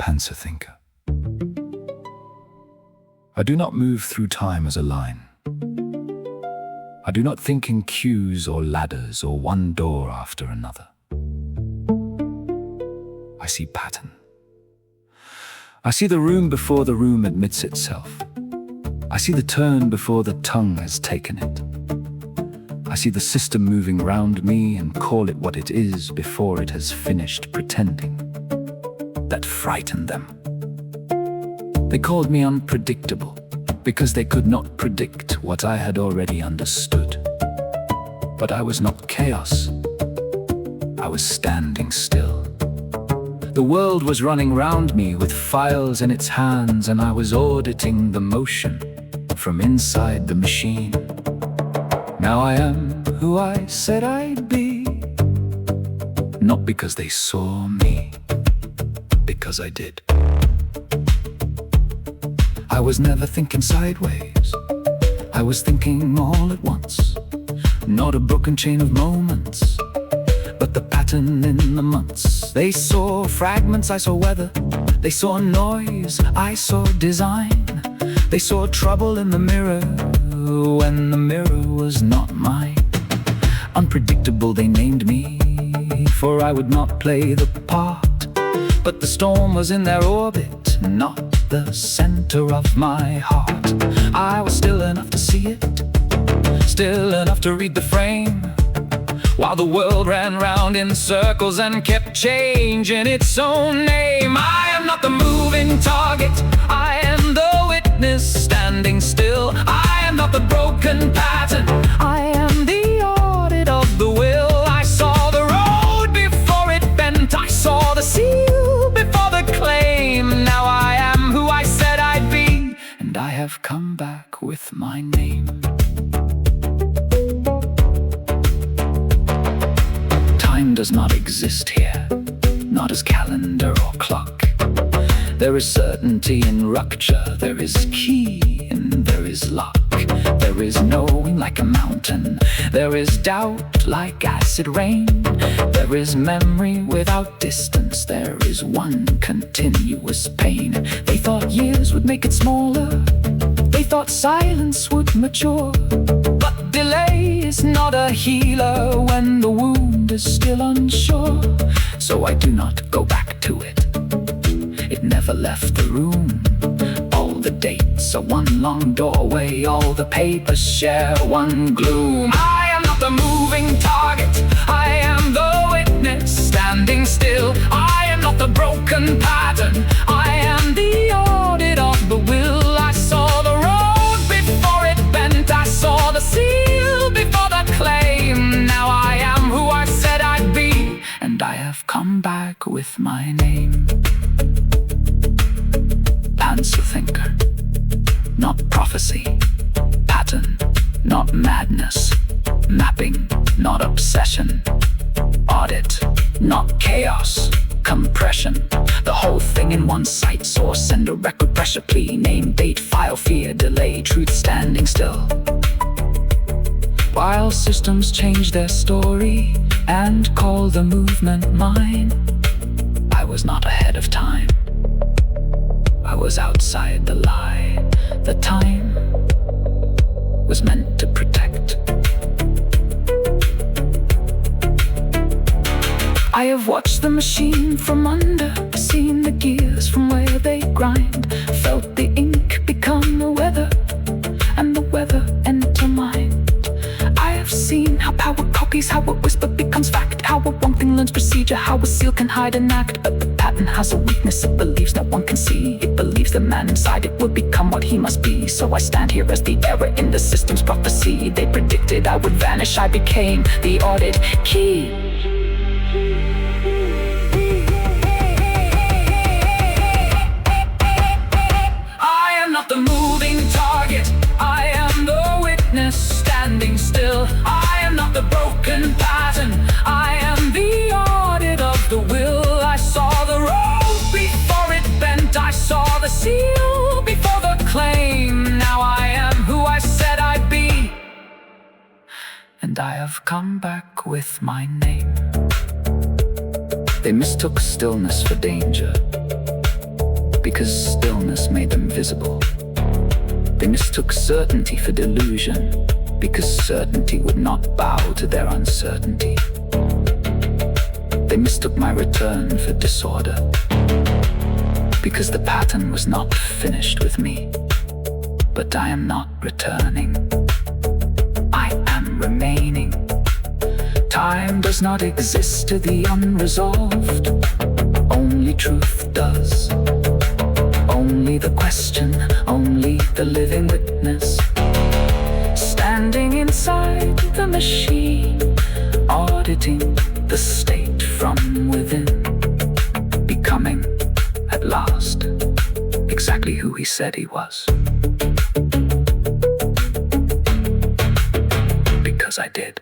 Panzer thinker. I do not move through time as a line. I do not think in queues or ladders or one door after another. I see pattern. I see the room before the room admits itself. I see the turn before the tongue has taken it. I see the system moving round me and call it what it is before it has finished pretending. That frightened them. They called me unpredictable because they could not predict what I had already understood. But I was not chaos. I was standing still. The world was running round me with files in its hands, and I was auditing the motion from inside the machine. Now I am who I said I'd be, not because they saw me, because I did. I was never thinking sideways. I was thinking all at once. Not a broken chain of moments, but the pattern in the months. They saw fragments, I saw weather. They saw noise, I saw design. They saw trouble in the mirror when the mirror was not mine. Unpredictable they named me, for I would not play the part. But the storm was in their orbit, not the center of my heart. I was still enough to see it, still enough to read the frame, while the world ran round in circles and kept changing its own name. I am not the moving target, I am the witness standing still. I am not the broken pattern, I am the audit of the will. I saw the road before it bent, I saw the seal before the claim. Now I am who I said I'd be, and I have come back with my name. Time does not exist here, not as calendar or clock. There is certainty in rupture, there is key and there is lock. There is knowing like a mountain, there is doubt like acid rain. There is memory without distance, there is one continuous pain. They thought years would make it smaller, they thought silence would mature. But delay is not a healer when the wound is still unsure. So I do not go back to it, it never left the room. All the dates are one long doorway, all the papers share one gloom. I am not the moving target, I am the witness standing still. I am not the broken pattern, I am the audit of the will. I saw the road before it bent, I saw the seal before the claim. Now I am who I said I'd be, and I have come back with my name. Panzer thinker, not prophecy. Pattern, not madness. Mapping, not obsession. Audit, not chaos. Compression, the whole thing in one site. Source, sender, record, pressure, plea, name, date, file, fear, delay, truth standing still. While systems change their story and call the movement mine, I was not ahead of time, I was outside the lie. The time was meant to protect. I have watched the machine from under, seen the gears from where they grind, felt the ink become the weather, and the weather enter mind. I have seen how power copies, how a whisper becomes fact, how a one thing learns procedure, how a seal can hide an act. But the pattern has a weakness, it believes no one can see. It believes the man inside it will become what he must be. So I stand here as the error in the system's prophecy. They predicted I would vanish, I became the audit key. I am not the moving target, I am the witness standing still. I am not the broken pattern, I am the audit of the will. I saw the road before it bent, I saw the seal before the claim. Now I am who I said I'd be, and I have come back with my name. They mistook stillness for danger, because stillness made them visible. They mistook certainty for delusion, because certainty would not bow to their uncertainty. They mistook my return for disorder, because the pattern was not finished with me. But I am not returning. I am remaining. Time does not exist to the unresolved. Only truth does. Only the question, only the living witness, standing inside the machine, auditing the state from within, becoming, at last, exactly who he said he was. Because I did.